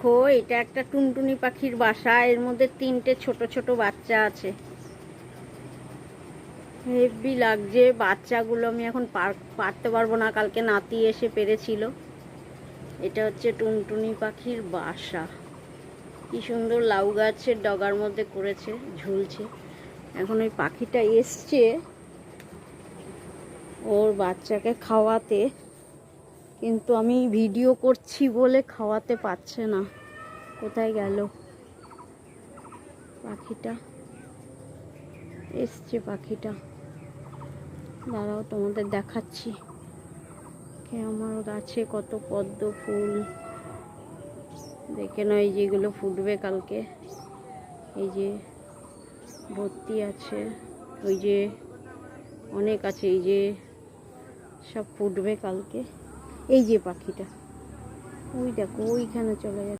দেখো, এটা একটা টুনটুনি পাখির বাসা। এর মধ্যে 3টে ছোট ছোট বাচ্চা আছে। হেভি লাগছে বাচ্চাগুলো। আমি এখন পারতে পারবো না, কালকে নাতি এসে পেরেছিল। এটা হচ্ছে টুনটুনি পাখির বাসা। কি সুন্দর লাউ গাছের ডগার মধ্যে করেছে, ঝুলছে। এখন ওই পাখিটা এসছে ওর বাচ্চাকে খাওয়াতে, কিন্তু আমি ভিডিও করছি বলে খাওয়াতে পারছে না। কোথায় গেল পাখিটা? এসছে পাখিটা, দাঁড়াও তোমাদের দেখাচ্ছি। আমার গাছে কত পদ্ম ফুল দেখে নয়, যেগুলো ফুটবে কালকে। এই যে ভর্তি আছে, ওই যে অনেক আছে, এই যে সব ফুটবে কালকে। এই যে পাখিটা, ওই দেখো ওইখানে চলে যাচ্ছে।